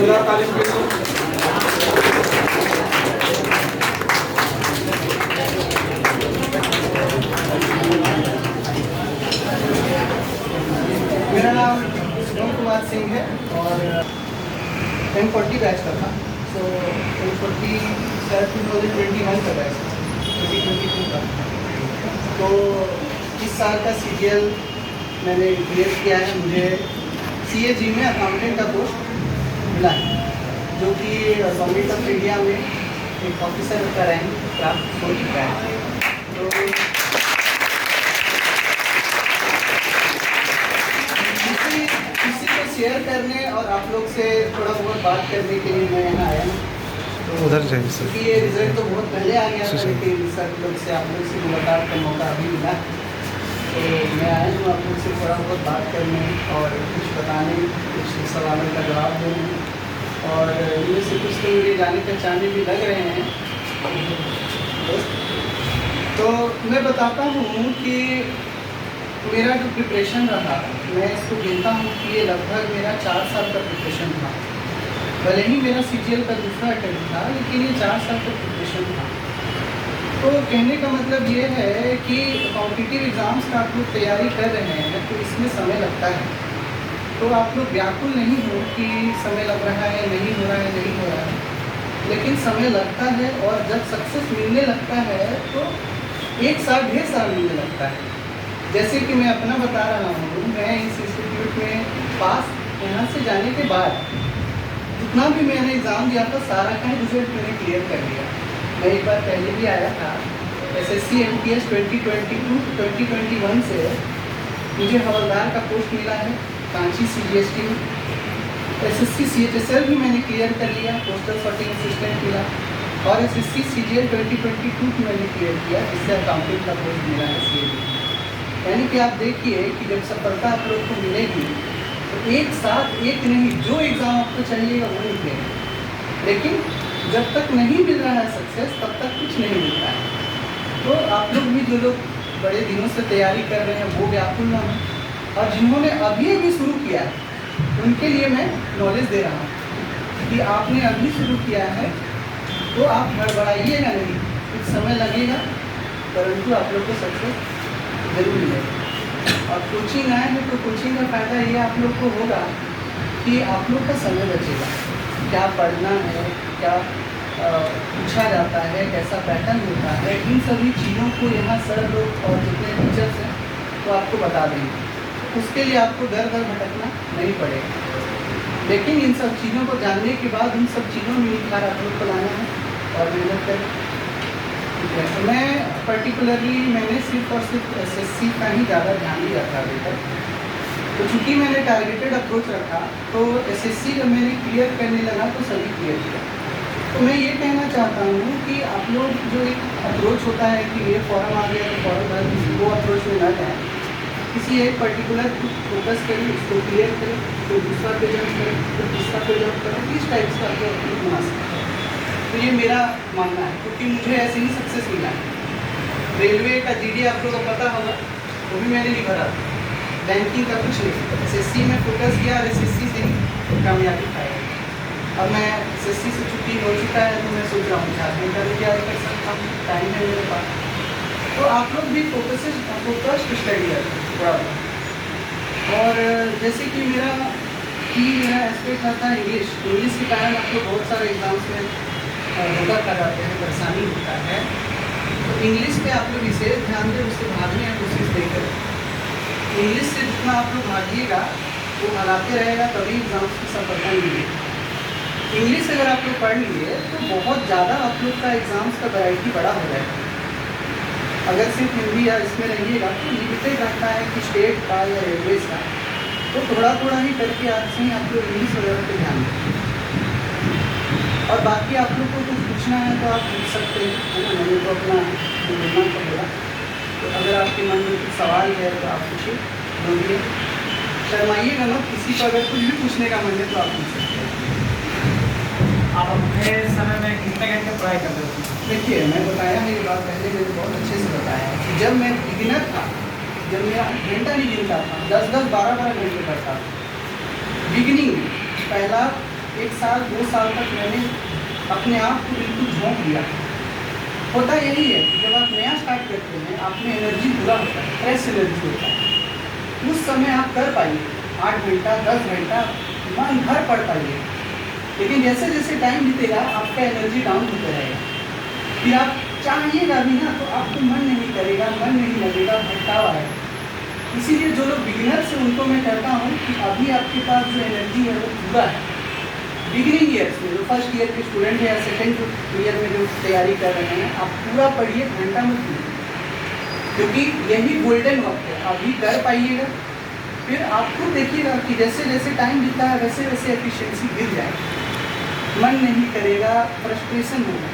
जोरदार ताली बजाइए। मेरा नाम सुनील कुमार सिंह है और M40 बैच का था। सो M40 शायद 2021 का बैच था, 2022 का। तो इस साल का CGL मैंने क्लियर किया है। मुझे CAG में अकाउंटेंट का पोस्ट मिला है, जो कि गवर्नमेंट ऑफ इंडिया में एक ऑफिसर का रैंक प्राप्त हो चुका है। तो किसी को शेयर करने और आप लोग से थोड़ा बहुत बात करने के लिए मैं यहाँ आया हूँ। तो उधर जाइए सर। क्योंकि ये रिजल्ट तो बहुत पहले आ गया था, लेकिन सब लोग से आप लोग से मुलाकात का मौका अभी मिला। तो मैं आया हूँ आप लोग से थोड़ा बहुत बात करने और कुछ बताने, कुछ सवालों का जवाब देने, और इनमें से कुछ तो मेरे जाने पहचाने भी लग रहे हैं। तो मैं बताता हूँ कि मेरा जो प्रिपरेशन रहा, मैं इसको गिनता हूँ कि ये लगभग मेरा 4 साल का प्रिपरेशन था। भले ही मेरा CGL का दूसरा अटेम्प्ट था, लेकिन ये 4 साल का प्रिपरेशन था। तो कहने का मतलब ये है कि कॉम्पिटिटिव एग्ज़ाम्स का आप लोग तैयारी कर रहे हैं तो इसमें समय लगता है। तो आप लोग व्याकुल नहीं हो कि समय लग रहा है, नहीं हो रहा है, नहीं हो रहा है, लेकिन समय लगता है। और जब सक्सेस मिलने लगता है तो 1 साल 1.5 साल मिलने लगता है। जैसे कि मैं अपना बता रहा हूँ, मैं इस इंस्टीट्यूट में पास यहाँ से जाने के बाद जितना भी मैंने एग्ज़ाम दिया था, सारा का रिजल्ट मैंने क्लियर कर लिया। मैं एक बार पहले भी आया था, SSC MTS 2022-2021 से मुझे हवलदार का पोस्ट मिला है कांची CGST में। SSC CHSL भी मैंने क्लियर कर लिया, पोस्टल सॉर्टिंग असिस्टेंट मिला। और SSC CGL 2022 भी मैंने क्लियर किया, जिससे अकाउंटेंट का पोस्ट मिला है CAG। यानी कि आप देखिए कि जब सफलता आप लोग को मिलेगी तो एक साथ एक नहीं, जो एग्ज़ाम आपको चाहिएगा वो निकलेगा। लेकिन जब तक नहीं मिल रहा है सक्सेस, तब तक कुछ नहीं मिलता है। तो आप लोग भी, जो लोग बड़े दिनों से तैयारी कर रहे हैं, वो व्याकुल ना हो, और जिन्होंने अभी शुरू किया है उनके लिए मैं नॉलेज दे रहा हूँ कि आपने अभी शुरू किया है तो आप गड़बड़ाइएगा नहीं, कुछ समय लगेगा, परंतु आप लोग को सक्सेस जरूर मिलेगा। और कोचिंग आए हैं तो कोचिंग का फ़ायदा ये आप लोग को होगा कि आप लोग का समय बचेगा। क्या पढ़ना है, क्या पूछा जाता है, कैसा पैटर्न होता है, इन सभी चीज़ों को यहाँ सर लोग और जितने टीचर्स हैं तो आपको बता देंगे। उसके लिए आपको दर दर भटकना नहीं पड़ेगा। लेकिन इन सब चीज़ों को जानने के बाद उन सब चीज़ों में निखार आप लोग को लाना है और मेहनत करें। तो मैं पर्टिकुलरली मैंने सिर्फ और सिर्फ SSC का ही ज़्यादा ध्यान दिया था अभी तक। तो चूँकि मैंने टारगेटेड अप्रोच रखा, तो SSC जब मैंने क्लियर करने लगा तो सभी क्लियर किया। तो मैं ये कहना चाहता हूँ कि आप लोग जो एक अप्रोच होता है कि ये फॉर्म आ गया तो फॉर्म भर दीजिए, वो अप्रोच में ना जाए। किसी एक पर्टिकुलर फोकस करें, उसको क्लियर करें, तो दूसरा पे जंप करें, तो तीसरा पे जंप करें, इस टाइप से आपको अप्रोच बना सकते हैं। तो ये मेरा मानना है, क्योंकि मुझे ऐसे ही सक्सेस मिला है। रेलवे का GD आप लोगों को पता होगा, वो भी मैंने नहीं भरा। बैंकिंग का कुछ नहीं, SSC में फोकस किया और SSC से ही कामयाबी पाई। अब मैं SSC से छुट्टी हो चुका है तो मैं सोच रहा हूँ झारखंड का भी तैयारी कर सकता हूँ, टाइम है मेरे पास। तो आप लोग भी फोकस्ड स्टडी करें थोड़ा। और जैसे कि मेरा एस्पेक्ट आता है इंग्लिश के कारण आप लोग बहुत सारे एग्जाम्स में धोखा कर जाते हैं, परेशानी होता है। तो इंग्लिश पे आप लोग विशेष ध्यान दें, उससे भागने की कोशिश नहीं करें। इंग्लिश से जितना आप लोग भागिएगा वो भगाते रहेगा, तभी एग्जाम्स की सफलता मिलेगी। इंग्लिश अगर आप लोग पढ़ लिए तो बहुत ज़्यादा आप लोग का एग्ज़ाम्स का वैरायटी बड़ा हो जाएगा। अगर सिर्फ हिंदी या इसमें रहिएगा तो लिमिटेड रहता है कि स्टेट का या रेलवेज का, तो थोड़ा थोड़ा ही करके आज से ही आप लोग इंग्लिश वगैरह पे ध्यान दें। और बाकी आप लोग को कुछ पूछना है तो आप पूछ सकते हैं, है ना। मैंने तो अपना बोलना को बोला, तो अगर आपके मन में कुछ सवाल है तो आप पूछिए, बोलिए, शर्माइएगा मत। किसी को अगर कुछ भी पूछने का मन है तो आप पूछ सकते हैं। आप अपने समय में कितने घंटे पढ़ाई करते थे? देखिए, मैं बताया है ये बात पहले, मैंने बहुत अच्छे से बताया है कि जब मैं बिगिनर था, जब मेरा घंटा नहीं गिनता था, 10-10, 12-12 घंटे पढ़ता था। बिगिनिंग पहला 1 साल 2 साल तक मैंने अपने आप को बिल्कुल झोंक दिया। होता यही है कि जब आप नया स्टार्ट करते हैं, आप में एनर्जी पूरा होता है, फ्रेश एनर्जी होता है। उस समय आप कर पाइए 8 घंटा 10 घंटा मन भर पढ़ पाइए, लेकिन जैसे जैसे टाइम बीतेगा आपका एनर्जी डाउन होता रहेगा। फिर आप चाहिएगा भी ना तो आपको मन नहीं करेगा, मन नहीं लगेगा, भटकाव आएगा। इसीलिए जो लोग बिगिनर्स हैं उनको मैं कहता हूँ कि अभी आपके पास जो एनर्जी है वो पूरा है। बिगिनिंग ईयर्स में जो फर्स्ट ईयर के स्टूडेंट हैं या सेकेंड ईयर में जो तैयारी कर रहे हैं, आप पूरा पढ़िए, घंटा मत कीजिए, क्योंकि यही गोल्डन वक्त है। अभी कर पाइएगा, फिर आपको देखिएगा कि जैसे जैसे टाइम बीतता है वैसे वैसे एफिशिएंसी गिर जाएगी, मन नहीं करेगा, फ्रस्ट्रेशन होगा।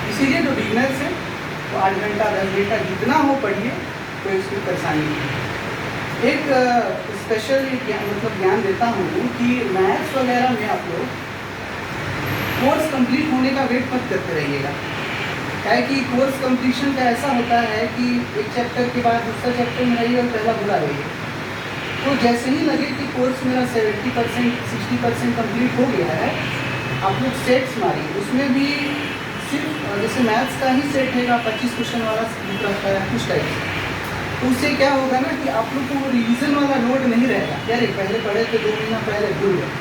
इसीलिए जो बिगिनर्स हैं वो 8 घंटा 10 घंटा जितना हो पढ़िए, कोई उसकी परेशानी नहीं है। एक स्पेशल ज्ञान देता हूँ कि मैथ्स वगैरह में आप लोग कोर्स कंप्लीट होने का वेट मत करते रहिएगा। क्या है कि कोर्स कंप्लीशन का ऐसा होता है कि एक चैप्टर के बाद दूसरा चैप्टर में रहिए और पहला भुला रहिए। तो जैसे ही लगे कि कोर्स मेरा 70% 60% कंप्लीट हो गया है, आप लोग सेट्स मारिए। उसमें भी सिर्फ जैसे मैथ्स का ही सेट है 25 क्वेश्चन वाला बुक रहता है कुछ टाइप से, तो उससे क्या होगा ना कि आप लोग को वो रिवीजन वाला लोड नहीं रहेगा। यार पहले पढ़े थे 2 महीना पहले भूल गए,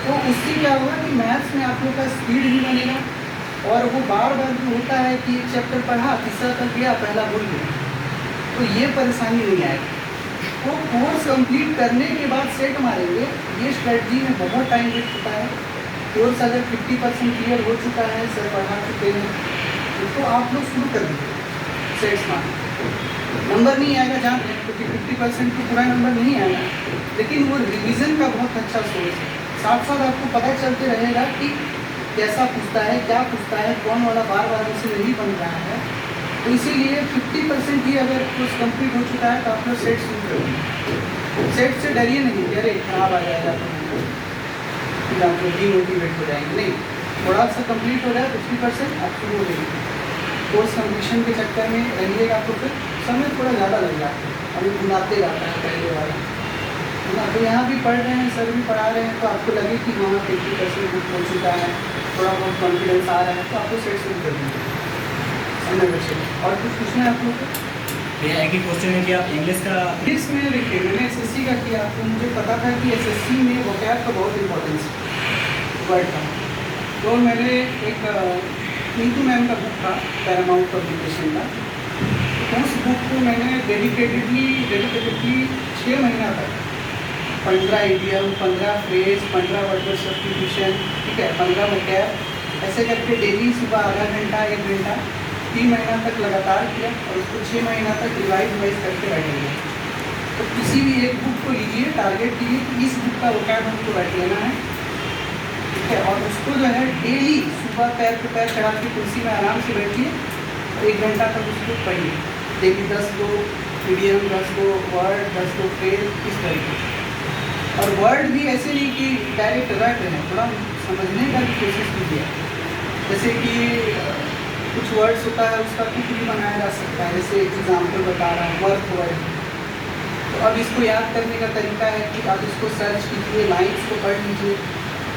तो उससे क्या होगा कि मैथ्स में आप लोग का स्पीड भी बनेगा, और वो बार बार जो होता है कि एक चैप्टर पढ़ा तीसरा तक गया पहला भूल गया, तो ये परेशानी नहीं आएगी। तो कोर्स कंप्लीट करने के बाद सेट मारेंगे, ये स्ट्रेटजी में बहुत टाइम वेस्ट होता है। कोर्स अगर 50% क्लियर हो चुका है, सर पढ़ा चुके हैं, तो आप लोग शुरू कर दीजिए सेट्स मारना। नंबर नहीं आएगा जान रहे, क्योंकि 50% तो पूरा नंबर नहीं आएगा, लेकिन वो रिवीजन का बहुत अच्छा सोर्स है। साथ साथ आपको पता चलते रहेगा कि कैसा पूछता है, क्या पूछता है, कौन वाला बार बार उसे नहीं बन रहा है। तो इसीलिए 50% ही अगर कोर्स कंप्लीट हो चुका है तो आप लोग सेट शुरू करिए। सेट से डरिए नहीं कि अरे खराब आ जाएगा तो फिर आप लोग डीमोटिवेट हो जाएंगे, नहीं। थोड़ा सा कंप्लीट हो जाए 50% आप शुरू हो जाएंगे। कोर्स कंप्लीशन के चक्कर में रहिएगा तो फिर समय थोड़ा ज़्यादा लग जाता है, अभी भुलाते जाता है पहले वाला है ना। तो यहाँ भी पढ़ रहे हैं, सर भी पढ़ा रहे हैं, तो आपको लगे कि हाँ 50% बुक हो चुका है, थोड़ा बहुत कॉन्फिडेंस आ रहा है, तो आपको सेट शुरू कर दीजिए समय बचे। और कुछ पूछना है आप लोग को? ये एक ही क्वेश्चन है कि आप इंग्लिश का इंग्लिश में लिखिए। मैंने एसएससी का किया, तो मुझे पता था कि एसएससी में वोकैब का बहुत इंपॉर्टेंस है वर्ड का। तो मैंने एक नीतू मैम का बुक था पैरामाउंट पब्लिकेशन का, उस बुक को मैंने डेडिकेटेडली 6 महीना तक 15 इडियम, 15 फ्रेज, 15 वर्ड सब्स्टिट्यूशन, ठीक है, 15 वोकैब, ऐसे करके डेली सुबह आधा घंटा 1 घंटा 3 महीना तक लगातार किया, और उसको 6 महीना तक रिवाइज करके बैठेंगे। तो किसी भी एक बुक को लीजिए, टारगेट कीजिए कि इस बुक का वोकैब हमको बैठ लेना है, ठीक है, और उसको जो है डेली सुबह पैर पे पैर चढ़ा के कुर्सी में आराम से बैठिए और 1 घंटा तक उसको पढ़िए। डेली 10 गो इडियम, 10 गो वर्ड, 10 गो फ्रेज, इस तरीके से। और वर्ड भी ऐसे नहीं कि डायरेक्ट रट रहे हैं, थोड़ा समझने का भी कोशिश कीजिए। जैसे कि कुछ वर्ड्स होता है उसका कुछ भी बनाया जा सकता है, जैसे एग्जाम्पल बता रहा हूँ वर्थ वर्ड। तो अब इसको याद करने का तरीका है कि आप इसको सर्च कीजिए, लाइन्स को पढ़ लीजिए।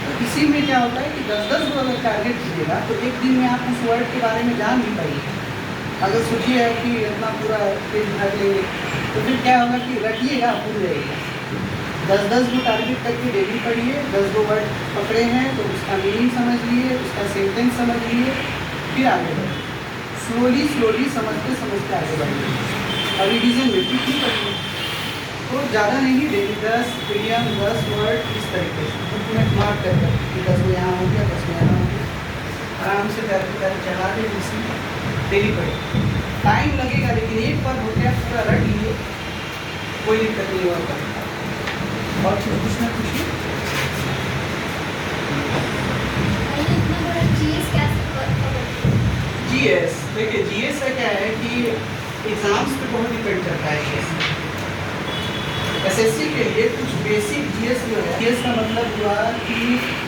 तो इसी में क्या होता है कि 10-10 को अगर टारगेट कीजिएगा तो एक दिन में आप उस वर्ड के बारे में जान नहीं पाइए। अगर सोचिए कि इतना पूरा पेज भर लेंगे तो फिर क्या होगा कि रखिएगा, भूल जाइएगा। 10-10 को टारगेट करके डेली पढ़िए। 10 गो वर्ड पकड़े हैं तो उसका मीनिंग समझ लिए, उसका सेंटेंस समझ लिए, फिर आगे बढ़िए। स्लोली समझते समझते आगे बढ़िए और रिविजन में भी ठीक पढ़िए। तो ज़्यादा नहीं, डेली 10 इडियम, 10 वर्ड, इस तरीके से बुक में मार्क कर कि 10 में यहाँ हो गया, 10 में यहाँ हो गया, आराम से पैर चढ़ा के इसी डेली पढ़िए। टाइम लगेगा लेकिन एक बार हो गया पूरा रट लिए, कोई दिक्कत नहीं होगा। और कुछ ना पूछिए। जीएस, देखिए जीएस का क्या है कि एग्जाम्स पे बहुत डिपेंड करता है जीएस। एसएससी के लिए कुछ बेसिक जीएस जो है, जीएस का मतलब हुआ कि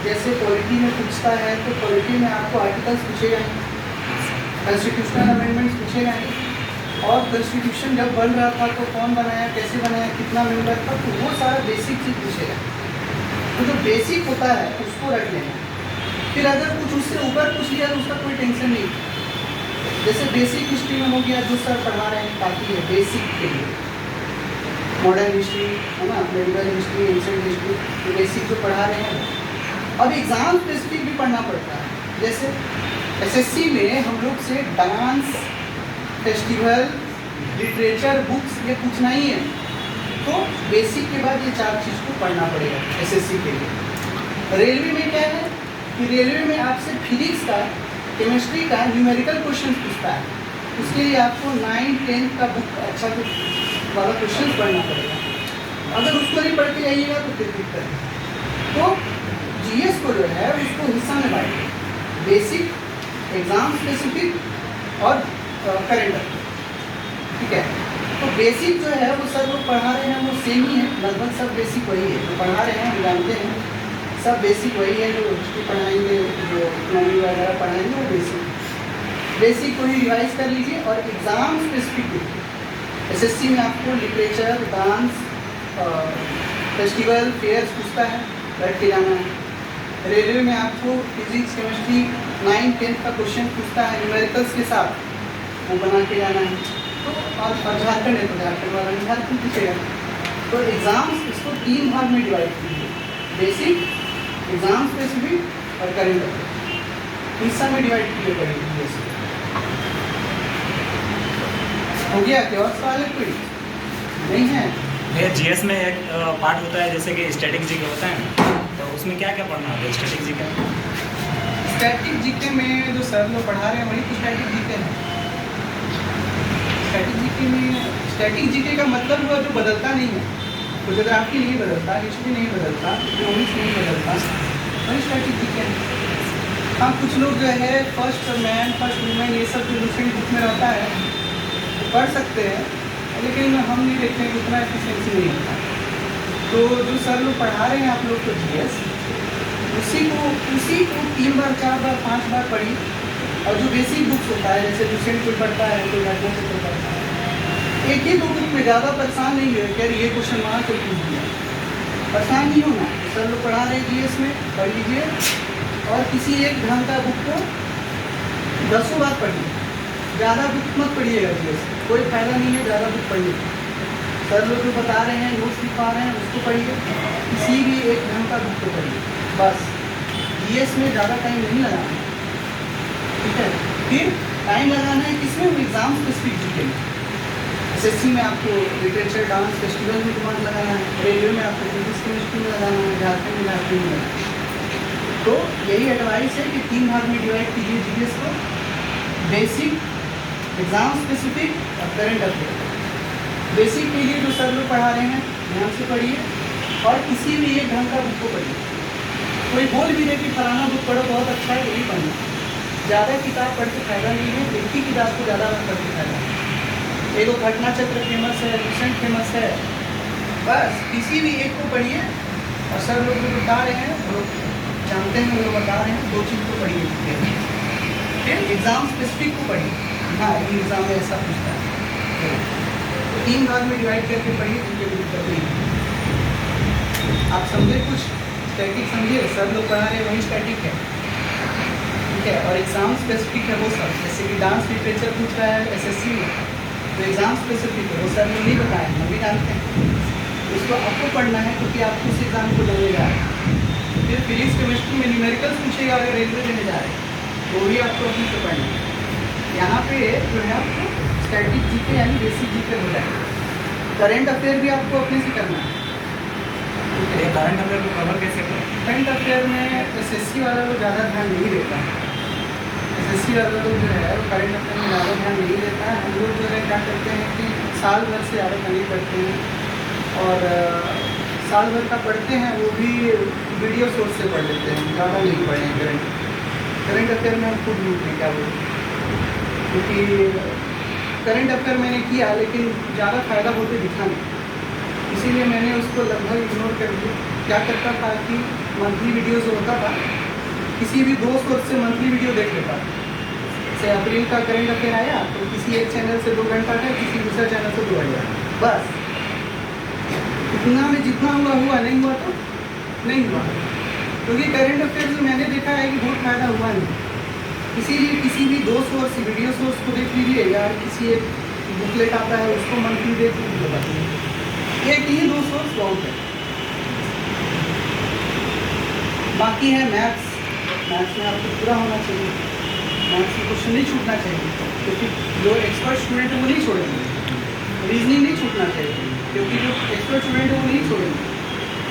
जैसे पॉलिटी में पूछता है तो पॉलिटी में आपको आर्टिकल्स पूछेगा नहीं, कॉन्स्टिट्यूशनल अमेंडमेंट्स पूछेगा नहीं, और कॉन्स्टिट्यूशन जब बन रहा था तो कौन बनाया, कैसे बनाया, कितना मेंबर था, तो वो सारा बेसिक चीज़ पूछेगा। तो जो बेसिक होता है उसको रख लेना। फिर अगर कुछ उससे ऊपर पूछ लिया तो उसका कोई टेंशन नहीं। जैसे बेसिक हिस्ट्री में हो गया, जो सर पढ़ा रहे हैं काफ़ी है बेसिक के लिए, मॉडर्न हिस्ट्री है ना, मेडिकल हिस्ट्री, एंशिएंट हिस्ट्री, तो बेसिक जो पढ़ा रहे हैं। अब एग्ज़ाम स्पेसिफिक भी पढ़ना पड़ता है। जैसे एसएससी में हम लोग से डांस, फेस्टिवल, लिटरेचर, बुक्स ये पूछना ही है, तो बेसिक के बाद ये 4 चीज़ को पढ़ना पड़ेगा एसएससी के लिए। रेलवे में क्या है कि रेलवे में आपसे फिजिक्स का, केमिस्ट्री का न्यूमेरिकल क्वेश्चन पूछता है, उसके लिए आपको 9th 10th का बुक अच्छा वाला क्वेश्चन पढ़ना पड़ेगा। अगर उसको नहीं पढ़ के जाइएगा तो फिर दिक्कत है। तो जीएस को जो है उसको हिस्सा में बांटिए, बेसिक, एग्ज़ाम स्पेसिफिक और करेंट अफेयर, ठीक है। तो बेसिक जो है वो सर लोग पढ़ा रहे हैं वो सेम ही है, लगभग सब बेसिक वही है जो पढ़ा रहे हैं, हम जानते हैं सब बेसिक वही है। जो हिस्ट्री पढ़ाएंगे, जो इकोनॉमी वगैरह पढ़ाएंगे वो बेसिक को ही रिवाइज कर लीजिए। और एग्ज़ाम स्पेसिफिक देखिए, एसएससी में आपको लिटरेचर, डांस, फेस्टिवल, फेयर्स पूछता है, बैठ के जाना है। रेलवे में आपको फिजिक्स, केमिस्ट्री 9th 10th का क्वेश्चन पूछता है न्यूमेरिकल्स के साथ, वो बना के जाना है। तो और झारखंड है तो झारखंड वाला झारखंड पूछेगा। तो एग्ज़ाम्स इसको 3 भाग में डिवाइड कीजिए, बेसिक, एग्ज़ाम स्पेसिफिक और करेंट अफेयर, हिस्सा में डिवाइड किए करेंगे। हो गया क्या और सवाल है कोई? नहीं है? भैया जीएस में एक पार्ट होता है जैसे कि स्टैटिक जीके होता है ना, तो उसमें क्या क्या पढ़ना होता है स्टैटिक जीके? स्टैटिक जीके में जो सर लोग पढ़ा रहे हैं वही तो स्टैटिक जीके है। स्टैटिक जीके का मतलब हुआ जो बदलता नहीं है, फोटोग्राफी नहीं बदलता, हिस्ट्री नहीं बदलता, इकोनॉमिक्स नहीं बदलता, वही स्टैटिक जीके है। हाँ, कुछ लोग जो है फर्स्ट मैन, फर्स्ट वुमेन ये सब जो दूसरे बुक में रहता है वो पढ़ सकते हैं, लेकिन हम नहीं देखते हैं कि उतना एफिशिएंसी नहीं होता। तो जो सर लोग पढ़ा रहे हैं आप लोग को जीएस, उसी को 3 बार 4 बार 5 बार पढ़िए। और जो बेसिक बुक्स होता है जैसे रिसेंट कोई पढ़ता है, कोई घटना से कोई पढ़ता है, एक ही 2 बुक में ज़्यादा परेशान नहीं हुए कि ये क्वेश्चन वहाँ से पूछ दिया, परेशान नहीं होना। सर लोग पढ़ा रहे हैं जीएस में, पढ़ लीजिए। और किसी एक ढंग का बुक को 10 बार पढ़िए, ज़्यादा बुक मत पढ़िएगा जीएस, कोई फ़ायदा नहीं है ज़्यादा बुक पढ़िए। सर लोग जो बता रहे हैं, नोट्स लिखवा रहे हैं उसको पढ़िए, किसी भी एक ढंग का बुक को पढ़िए बस। जीएस में ज़्यादा टाइम नहीं लगाना, ठीक है। फिर टाइम लगाना है किसमें? एग्ज़ाम स्पेसिफिक जीके में। एसएससी में आपको लिटरेचर, डांस, फेस्टिवल में दिमाग लगाना है, रेलवे में आपको फिजिक्स, केमिस्ट्री में लगाना है, झारखंड में लगाना है। तो यही एडवाइस है कि 3 भाग में डिवाइड कीजिए जीएस को, बेसिक, एग्ज़ाम स्पेसिफिक और करंट अफेयर। बेसिक के लिए जो सर लोग पढ़ा रहे हैं ध्यान से पढ़िए, और किसी भी एक ढंग का बुक को पढ़िए। कोई बोल भी दे कि फलाना बुक पढ़ो बहुत अच्छा है, वही पढ़ना। ज़्यादा किताब पढ़ के फायदा नहीं है, एक ही किताब को ज़्यादा पढ़ के फायदा है। एक घटना चक्र फेमस है, रिसेंट फेमस है, बस किसी भी एक को पढ़िए। और सर लोग जो बता रहे हैं वो लोग जानते हैं, वो लोग बता रहे हैं, 2 चीज़ को पढ़िए। फिर एग्ज़ाम स्पेसिफिक को पढ़िए, हाँ ये एग्ज़ाम में ऐसा पूछता है। तो 3 भाग में डिवाइड करके पढ़िए, उनके भी दिक्कत नहीं है। आप समझे कुछ? स्टैटिक समझिए, सर लोग पढ़ा रहे हैं वही स्टैटिक है, ठीक है। और एग्ज़ाम स्पेसिफिक है वो सब, जैसे कि डांस लिटरेचर पूछ रहा है एसएससी में, तो एग्ज़ाम स्पेसिफिक है वो सर लोग नहीं बताए, हम भी जानते हैं। उसको आपको पढ़ना है क्योंकि आपको उस एग्ज़ाम को देने जा रहे हैं। फिर फिजिक्स, केमिस्ट्री में न्यूमेरिकल्स पूछेगा अगर रेलवे देने जा रहे हैं, तो भी आपको अपने से पढ़ना है। यहाँ पे जो है आपको स्टैटिक जीके यानी बेसिक जीके हो जाएगा। करंट अफेयर भी आपको अपने से करना है। ये करंट अफेयर को कवर कैसे करें? करंट अफेयर में एसएससी वाला लोग ज़्यादा ध्यान नहीं देता है। एसएससी वाला लोग जो है वो करंट अफेयर में ज़्यादा ध्यान नहीं देता है। हम लोग जो है क्या करते हैं कि साल भर से ज़्यादा नहीं पढ़ते हैं, और साल भर का पढ़ते हैं वो भी वीडियो सोर्स से पढ़ लेते हैं, ज़्यादा नहीं पढ़ें करंट अफेयर में हम खुद नहीं क्या बोलते, क्योंकि करंट अफेयर मैंने किया लेकिन ज़्यादा फ़ायदा होते दिखा नहीं, इसीलिए मैंने उसको लगभग इग्नोर कर दिया। क्या करता था कि मंथली वीडियो जो होता था, किसी भी 2 सोर्स से मंथली वीडियो देख लेता था। जैसे अप्रैल का करंट अफेयर आया तो किसी एक चैनल से 2 घंटा का, किसी दूसरे चैनल से 2 घंटा, बस इतना में जितना हुआ नहीं हुआ तो नहीं हुआ, क्योंकि करंट अफेयर्स में मैंने देखा है कि बहुत फ़ायदा हुआ नहीं। इसीलिए किसी भी दो सोर्स वीडियो सोर्स को देख लीजिए या किसी एक बुकलेट आता है उसको मंथली देख लीजिए, एक ही दो सोर्स बहुत है। बाकी है मैथ्स, मैथ्स में आपको पूरा होना चाहिए, मैथ्स में क्वेश्चन नहीं छूटना चाहिए, क्योंकि जो एक्सपर्ट स्टूडेंट है वो नहीं छोड़ेंगे। रीजनिंग नहीं छूटना चाहिए, क्योंकि जो एक्सपर्ट स्टूडेंट है वो नहीं छोड़ेंगे।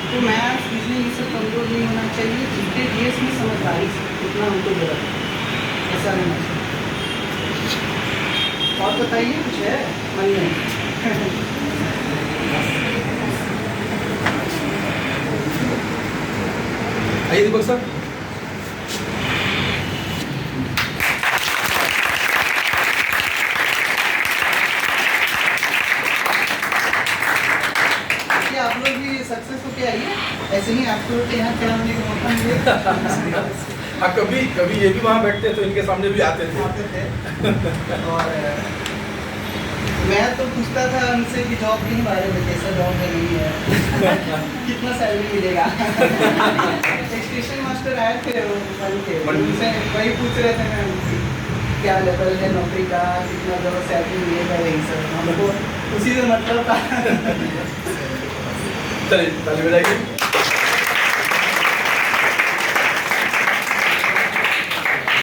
तो मैथ्स रीजनिंग ये सब कमज़ोर नहीं होना चाहिए, जिसके जीएस में समझदारी उतना हमको जरूरत है, ऐसा रहना चाहिए। और बताइए कुछ है मन में? आइए दीपक सर। आप लोग भी सक्सेस होके आइए, ऐसे नहीं आपको यहाँ खड़ा होने का मौका मिले। हाँ, कभी कभी ये भी वहाँ बैठते तो इनके सामने भी आते थे। और मैं तो पूछता था उनसे कि जॉब के बारे में, कैसा जॉब है नहीं है, कितना सैलरी मिलेगा। स्टेशन मास्टर आए थे उनसे वही पूछ रहे थे मैं उनसे, क्या लेवल है नौकरी का, कितना जो सैलरी मिलेगा, यही सब हमको उसी से मतलब था। चलिए ताली बजाइए।